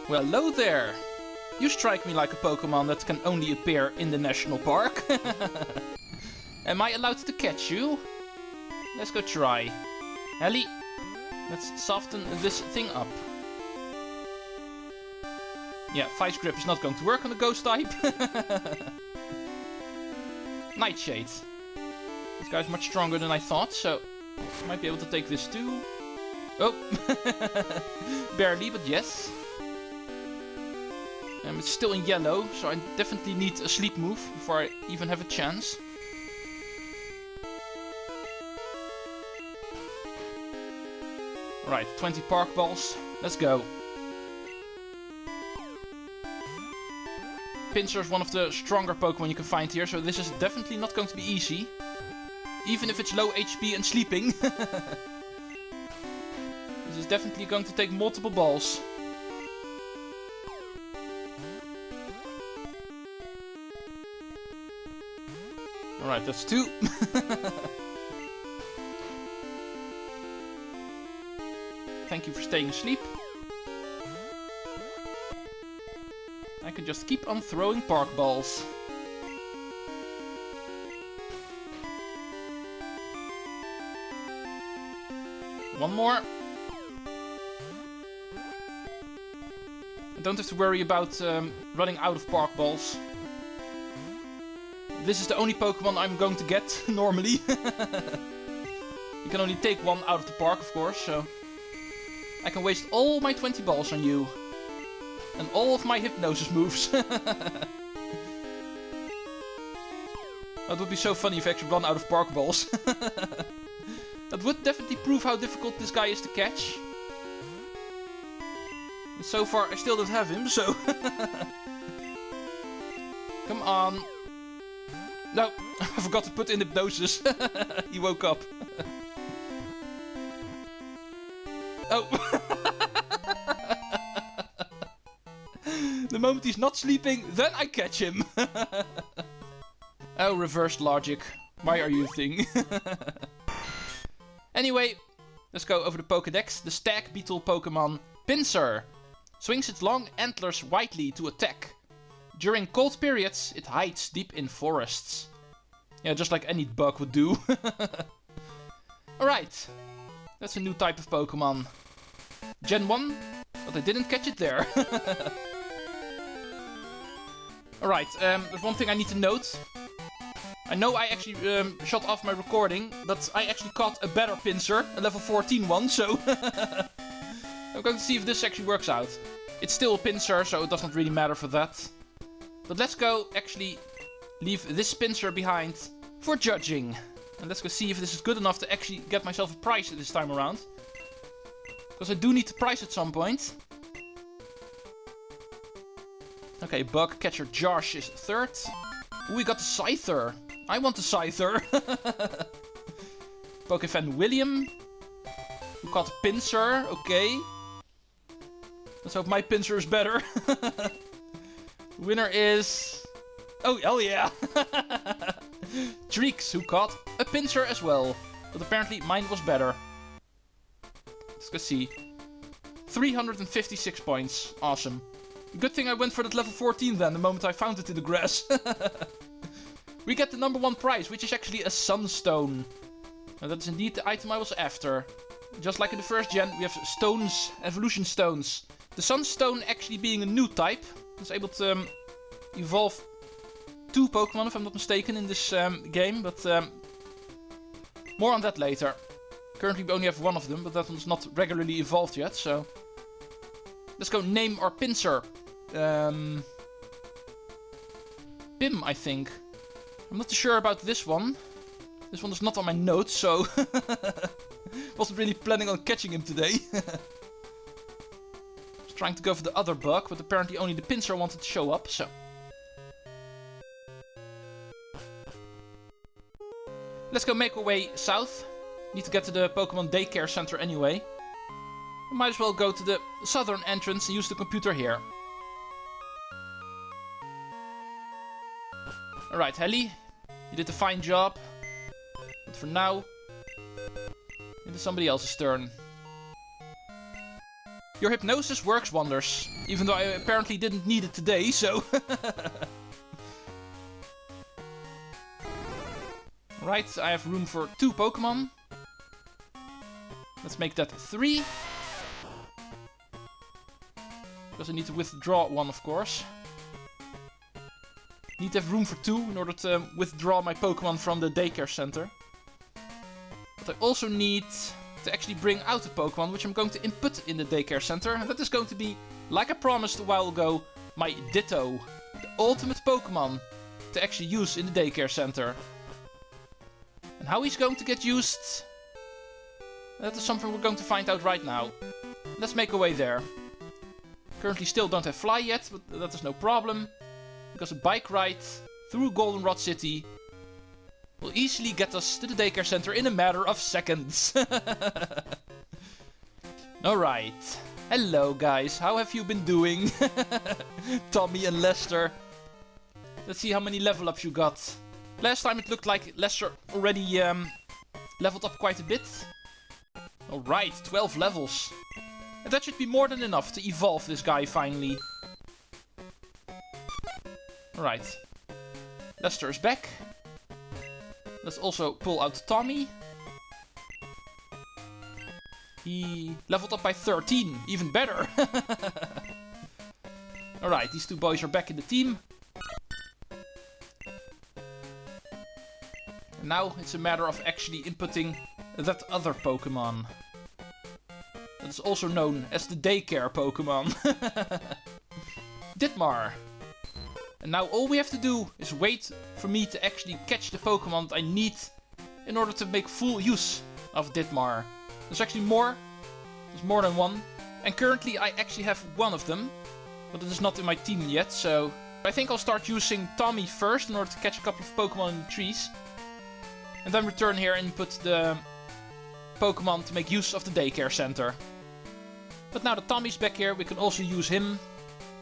Well, hello there. You strike me like a Pokemon that can only appear in the national park. Am I allowed to catch you? Let's go try. Helly, let's soften this thing up. Yeah, Vice Grip is not going to work on the Ghost type. Nightshade. This guy's much stronger than I thought, so I might be able to take this too. Oh, barely, but yes. It's still in yellow, so I definitely need a sleep move before I even have a chance. Alright, 20 Park Balls. Let's go. Pinsir is one of the stronger Pokemon you can find here, so this is definitely not going to be easy. Even if it's low HP and sleeping. This is definitely going to take multiple balls. Alright, that's 2. Thank you for staying asleep. I can just keep on throwing Park Balls. One more. I don't have to worry about running out of Park Balls. This is the only Pokemon I'm going to get, normally. You can only take one out of the park, of course, so... I can waste all my 20 balls on you. And all of my Hypnosis moves. That would be so funny if I actually run out of Park Balls. That would definitely prove how difficult this guy is to catch. And so far, I still don't have him, so... Come on. No, I forgot to put in Hypnosis. He woke up. Oh. The moment he's not sleeping, then I catch him. Oh, reverse logic. Why are you a thing? Anyway, let's go over the Pokédex. The stag beetle Pokemon Pinsir swings its long antlers widely to attack. During cold periods, it hides deep in forests. Yeah, just like any bug would do. Alright, that's a new type of Pokemon. Gen 1, but I didn't catch it there. Alright, there's one thing I need to note. I know I actually shut off my recording, but I actually caught a better Pinsir, a level 14 one, so... I'm going to see if this actually works out. It's still a Pinsir, so it doesn't really matter for that. But let's go actually leave this Pinsir behind for judging. And let's go see if this is good enough to actually get myself a prize this time around. Because I do need the prize at some point. Okay, Bug Catcher Josh is 3rd. Ooh, we got the Scyther. I want the Scyther. Pokefan William. Who caught Pinsir, okay. Let's hope my Pinsir is better. Winner is... Oh, hell yeah! Treecks, who caught a Pinsir as well. But apparently mine was better. Let's go see. 356 points. Awesome. Good thing I went for that level 14 then, the moment I found it in the grass. We get the #1 prize, which is actually a Sunstone. And that is indeed the item I was after. Just like in the first gen, we have stones, evolution stones. The Sunstone actually being a new type. It's able to evolve 2 Pokemon, if I'm not mistaken, in this game. But more on that later. Currently we only have 1 of them, but that one's not regularly evolved yet, so... Let's go name our Pinsir. Pim, I think. I'm not too sure about this one. This one is not on my notes, so... Wasn't really planning on catching him today. Was trying to go for the other bug, but apparently only the Pinsir wanted to show up, so... Let's go make our way south. Need to get to the Pokemon Daycare Center anyway. I might as well go to the southern entrance and use the computer here. Alright, Helly. You did a fine job. But for now, it is somebody else's turn. Your hypnosis works wonders. Even though I apparently didn't need it today, so... Right, I have room for 2 Pokemon. Let's make that 3. Because I need to withdraw 1, of course. Need to have room for 2 in order to withdraw my Pokemon from the Daycare Center. But I also need to actually bring out a Pokemon which I'm going to input in the Daycare Center. And that is going to be, like I promised a while ago, my Ditto. The ultimate Pokemon to actually use in the Daycare Center. And how he's going to get used, that is something we're going to find out right now. Let's make our way there. Currently still don't have Fly yet, but that is no problem. Because a bike ride through Goldenrod City will easily get us to the Daycare Center in a matter of seconds. Alright. Hello guys, how have you been doing? Tommy and Lester. Let's see how many level ups you got. Last time it looked like Lester already leveled up quite a bit. Alright, 12 levels. And that should be more than enough to evolve this guy finally. Alright. Lester is back. Let's also pull out Tommy. He leveled up by 13. Even better. Alright, these 2 boys are back in the team. And now it's a matter of actually inputting that other Pokemon. That is also known as the Daycare Pokemon. Ditmar. And now all we have to do is wait for me to actually catch the Pokemon that I need in order to make full use of Ditmar. There's actually more. There's more than 1. And currently I actually have 1 of them. But it is not in my team yet, so... I think I'll start using Tommy first in order to catch a couple of Pokemon in the trees. And then return here and put the Pokemon to make use of the Daycare Center. But now that Tommy's back here, we can also use him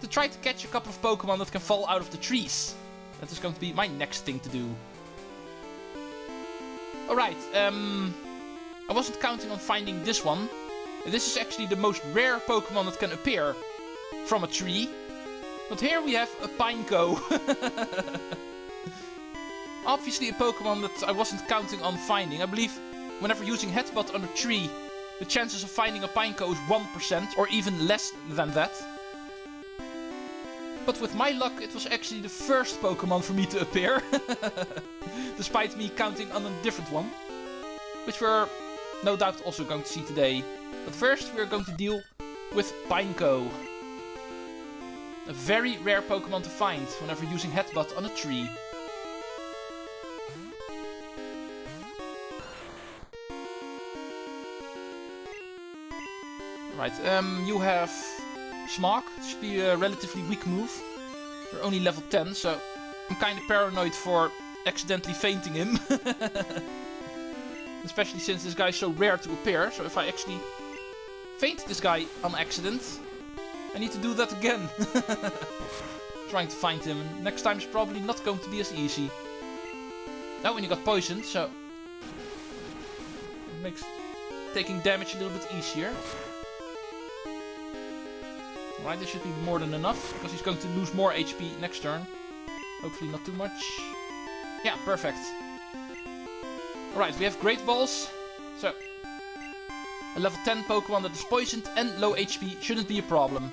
to try to catch a couple of Pokemon that can fall out of the trees. That is going to be my next thing to do. Alright, I wasn't counting on finding this one. This is actually the most rare Pokemon that can appear from a tree. But here we have a Pineco. Obviously a Pokemon that I wasn't counting on finding. I believe whenever using Headbutt on a tree, the chances of finding a Pineco is 1% or even less than that. But with my luck, it was actually the first Pokemon for me to appear. Despite me counting on a different one. Which we're no doubt also going to see today. But first we're going to deal with Pineco. A very rare Pokemon to find whenever using Headbutt on a tree. Right, you have Smog. It should be a relatively weak move. You're only level 10, so I'm kind of paranoid for accidentally fainting him. Especially since this guy is so rare to appear, so if I actually faint this guy on accident, I need to do that again. Trying to find him. Next time is probably not going to be as easy. Now when you got poisoned, so it makes taking damage a little bit easier. Alright, this should be more than enough, because he's going to lose more HP next turn. Hopefully not too much. Yeah, perfect. Alright, we have Great Balls. So, a level 10 Pokemon that is poisoned and low HP shouldn't be a problem.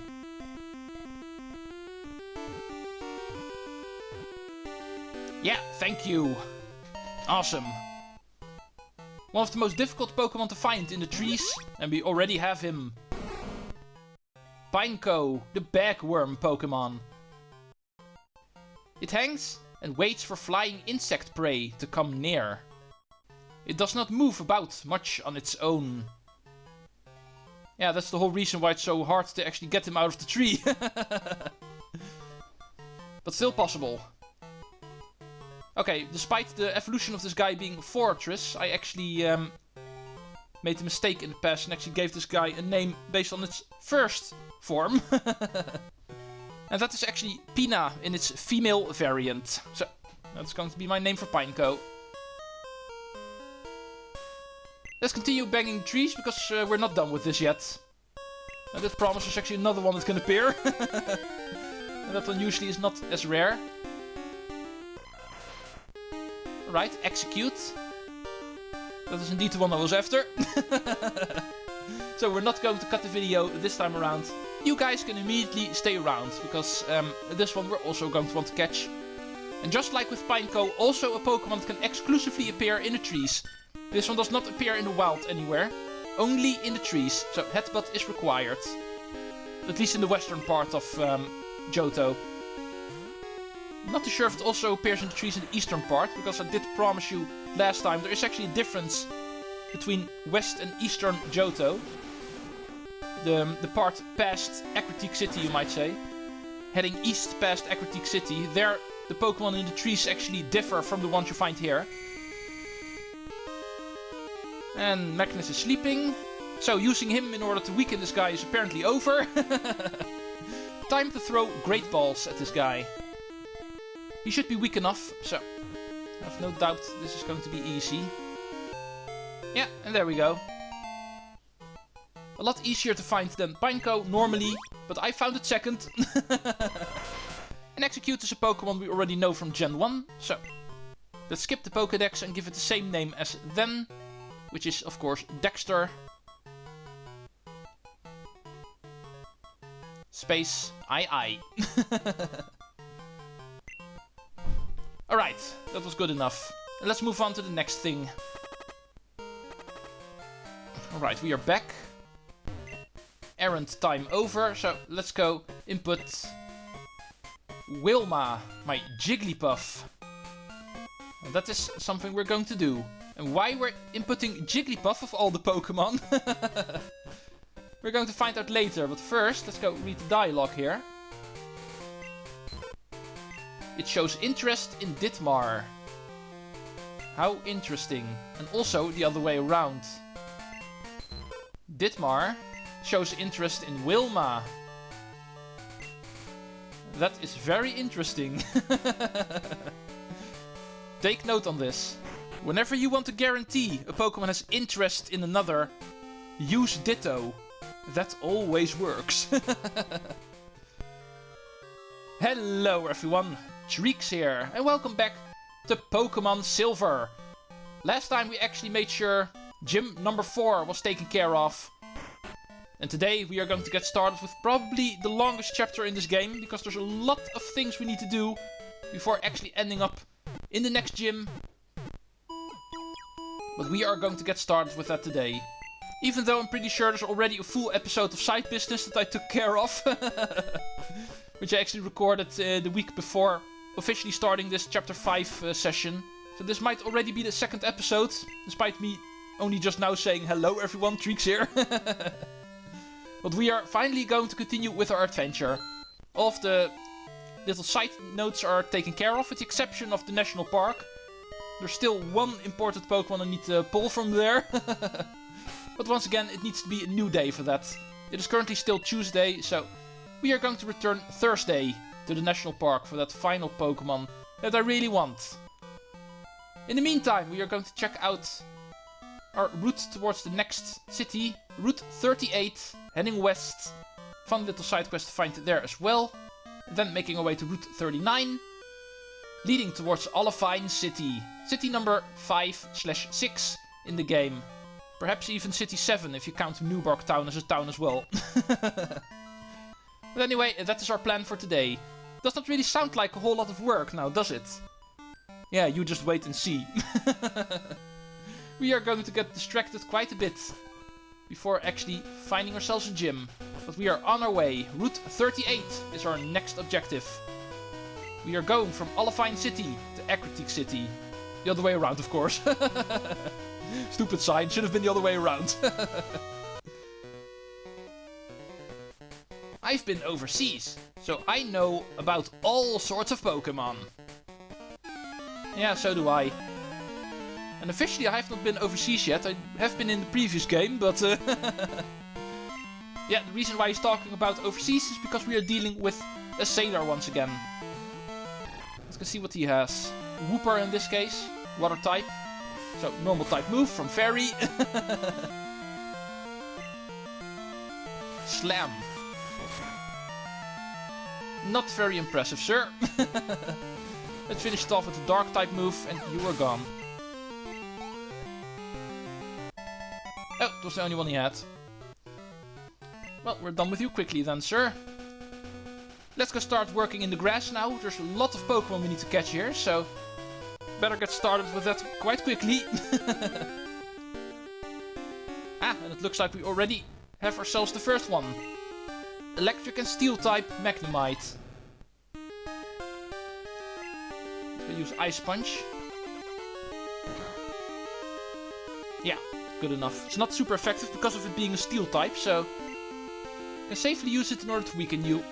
Yeah, thank you. Awesome. One of the most difficult Pokemon to find in the trees, and we already have him. Pineco, the bagworm Pokemon. It hangs and waits for flying insect prey to come near. It does not move about much on its own. Yeah, that's the whole reason why it's so hard to actually get him out of the tree. But still possible. Okay, despite the evolution of this guy being a fortress, I actually made a mistake in the past and actually gave this guy a name based on its first form. And that is actually Pina in its female variant. So, that's going to be my name for Pineco. Let's continue banging trees because we're not done with this yet. And this promise is actually another one that can appear. And that one usually is not as rare. Right, Exeggute. That is indeed the one I was after. So we're not going to cut the video this time around. You guys can immediately stay around, because this one we're also going to want to catch. And just like with Pineco, also a Pokemon that can exclusively appear in the trees. This one does not appear in the wild anywhere, only in the trees, so Headbutt is required. At least in the western part of Johto. I'm not too sure if it also appears in the trees in the eastern part, because I did promise you last time there is actually a difference between west and eastern Johto. The part past Ecruteak City, you might say. Heading east past Ecruteak City, there the Pokemon in the trees actually differ from the ones you find here. And Magnus is sleeping, so using him in order to weaken this guy is apparently over. Time to throw Great Balls at this guy. He should be weak enough, so I have no doubt this is going to be easy. Yeah, and there we go. A lot easier to find than Pineco normally, but I found it second. And Exeggute is a Pokemon we already know from Gen 1, so let's skip the Pokédex and give it the same name as then, which is of course Dexter. Space I. Alright, that was good enough. And let's move on to the next thing. Alright, we are back. Errand time over, so let's go input Wilma, my Jigglypuff. And that is something we're going to do. And why we're inputting Jigglypuff of all the Pokemon, we're going to find out later. But first, let's go read the dialogue here. It shows interest in Ditmar. How interesting. And also the other way around. Ditmar shows interest in Wilma. That is very interesting. Take note on this. Whenever you want to guarantee a Pokemon has interest in another, use Ditto. That always works. Hello everyone, Treecks here, and welcome back to Pokémon Silver. Last time we actually made sure gym number 4 was taken care of. And today we are going to get started with probably the longest chapter in this game, because there's a lot of things we need to do before actually ending up in the next gym. But we are going to get started with that today. Even though I'm pretty sure there's already a full episode of side business that I took care of. Which I actually recorded the week before officially starting this chapter 5 session. So this might already be the second episode, despite me only just now saying hello everyone, Treecks here. But we are finally going to continue with our adventure. All of the little side notes are taken care of, with the exception of the national park. There's still one important Pokemon I need to pull from there. But once again, it needs to be a new day for that. It is currently still Tuesday, so we are going to return Thursday to the national park for that final Pokemon that I really want. In the meantime, we are going to check out our route towards the next city, Route 38, heading west. Fun little side quest to find there as well. And then making our way to Route 39, leading towards Olivine City. City number 5/6 in the game. Perhaps even City 7 if you count Newbark Town as a town as well. But anyway, that is our plan for today. Does not really sound like a whole lot of work now, does it? Yeah, you just wait and see. We are going to get distracted quite a bit before actually finding ourselves a gym. But we are on our way. Route 38 is our next objective. We are going from Olivine City to Ecruteak City. The other way around, of course. Stupid sign, should have been the other way around. I've been overseas, so I know about all sorts of Pokemon. Yeah, so do I. And officially I have not been overseas yet. I have been in the previous game, but... yeah, the reason why he's talking about overseas is because we are dealing with a sailor once again. Let's go see what he has. Wooper in this case, water type. So, normal type move from Fairy. Slam. Not very impressive, sir. Let's finish it off with a Dark type move, and you are gone. Oh, it was the only one he had. Well, we're done with you quickly then, sir. Let's go start working in the grass now. There's a lot of Pokemon we need to catch here, so better get started with that quite quickly. And it looks like we already have ourselves the first one. Electric and Steel type Magnemite. Let's use Ice Punch. Yeah, good enough. It's not super effective because of it being a Steel type, so I can safely use it in order to weaken you.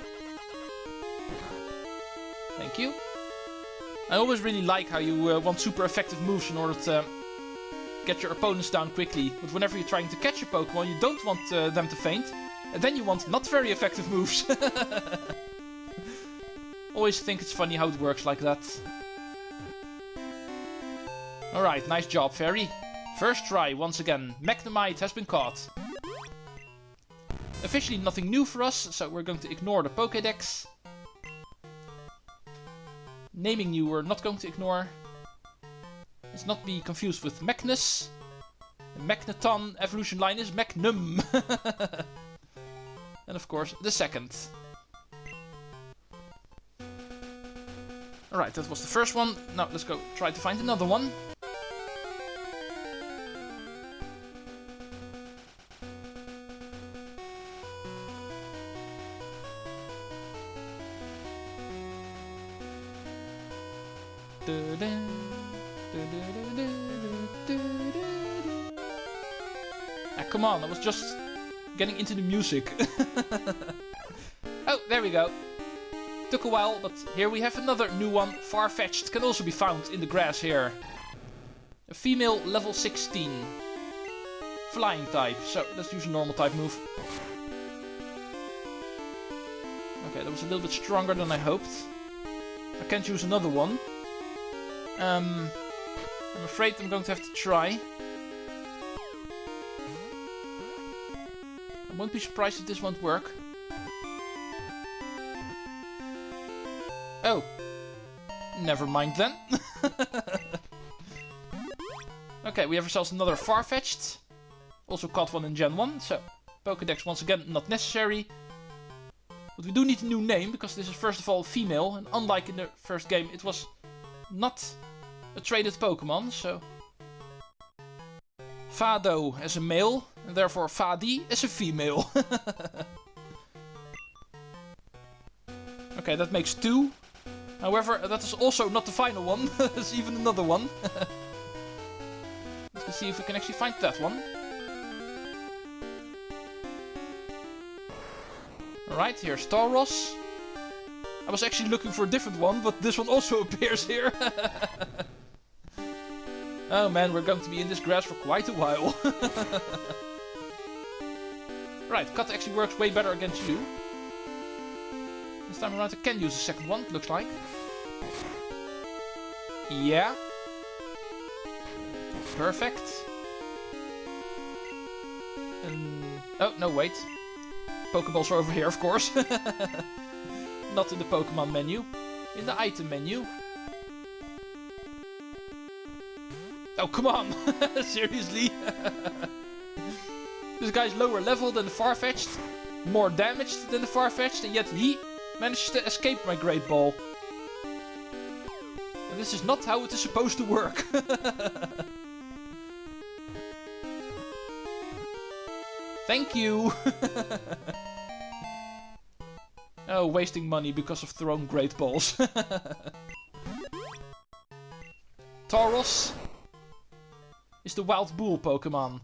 Thank you. I always really like how you want super effective moves in order to get your opponents down quickly. But whenever you're trying to catch your Pokemon, you don't want them to faint. And then you want not very effective moves. Always think it's funny how it works like that. Alright, nice job, Fairy. First try, once again. Magnemite has been caught. Officially nothing new for us, so we're going to ignore the Pokédex. Naming you we're not going to ignore. Let's not be confused with Magnus. The Magneton evolution line is Magnum. And of course, the second. Alright, that was the first one. Now let's go try to find another one. Come on, I was just getting into the music. Oh, there we go. Took a while, but here we have another new one. Farfetch'd can also be found in the grass here. A female level 16. Flying type, so let's use a normal type move. Okay, that was a little bit stronger than I hoped. I can't use another one. I'm afraid I'm going to have to try. I won't be surprised if this won't work. Oh. Never mind then. Okay, we have ourselves another Farfetch'd. Also caught one in Gen 1, so Pokédex once again not necessary. But we do need a new name, because this is first of all female, and unlike in the first game, it was not a traded Pokemon, so Fado as a male, and therefore Fadi as a female. Okay, that makes 2. However, that is also not the final one. There's even another one. Let's go see if we can actually find that one. Alright, here's Tauros. I was actually looking for a different one, but this one also appears here. Oh man, we're going to be in this grass for quite a while. Right, Cut actually works way better against you. This time around I can use a second one, it looks like. Yeah. Perfect. Oh, no, wait. Pokeballs are over here, of course. Not in the Pokemon menu. In the item menu. Oh, come on! Seriously? This guy's lower level than the Farfetch'd, more damaged than the Farfetch'd, and yet he manages to escape my Great Ball. And this is not how it is supposed to work. Thank you! Oh, wasting money because of thrown Great Balls. Tauros is the Wild Bull Pokemon.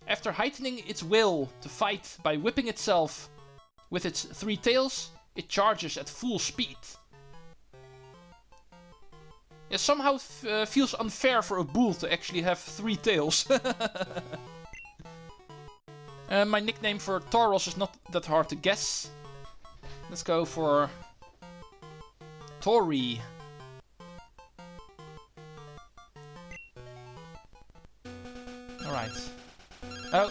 After heightening its will to fight by whipping itself with its 3 tails, it charges at full speed. It somehow feels unfair for a bull to actually have 3 tails. My nickname for Tauros is not that hard to guess. Let's go for Tori. Alright. Oh.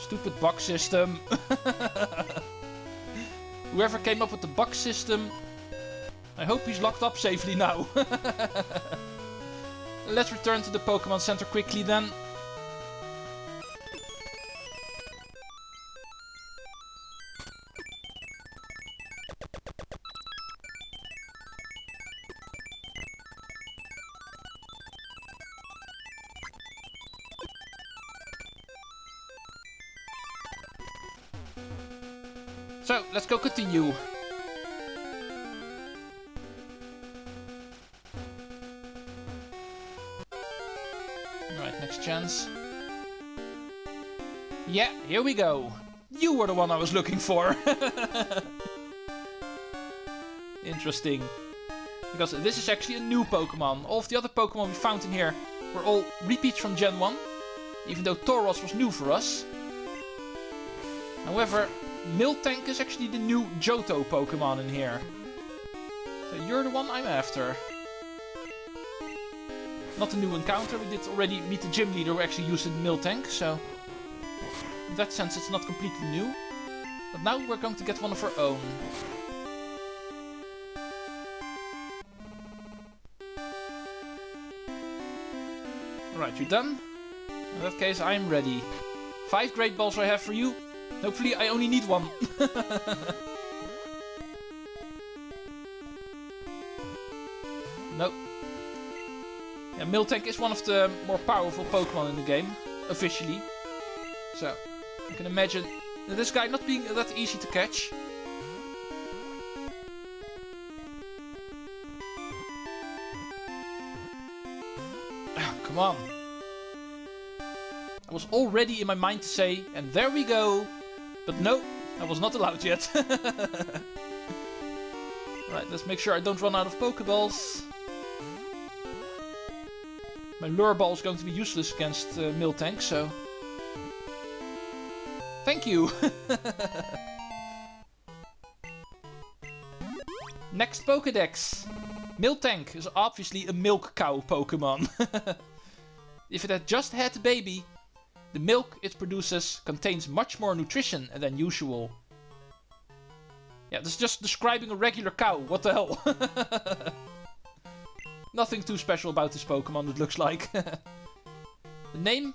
Stupid bug system. Whoever came up with the bug system, I hope he's locked up safely now. Let's return to the Pokemon Center quickly then. So, let's go continue. Alright, next chance. Yeah, here we go. You were the one I was looking for. Interesting. Because this is actually a new Pokemon. All of the other Pokemon we found in here were all repeats from Gen 1. Even though Tauros was new for us. However, Miltank is actually the new Johto Pokemon in here. So you're the one I'm after. Not a new encounter, we did already meet the gym leader who actually used the Miltank, so in that sense it's not completely new. But now we're going to get one of our own. Alright, you done? In that case, I'm ready. 5 Great Balls I have for you. Hopefully I only need one. Nope. Yeah, Miltank is one of the more powerful Pokemon in the game, officially. So, I can imagine this guy not being that easy to catch. Come on. I was already in my mind to say, and there we go. But no, I was not allowed yet. Right, let's make sure I don't run out of Pokeballs. My Lure Ball is going to be useless against Miltank, so... Thank you! Next Pokédex. Miltank is obviously a milk cow Pokemon. If it had just had a baby, the milk it produces contains much more nutrition than usual. Yeah, this is just describing a regular cow, what the hell? Nothing too special about this Pokemon, it looks like. The name?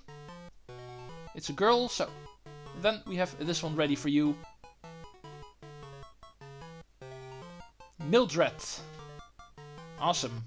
It's a girl, so... Then we have this one ready for you. Mildred. Awesome.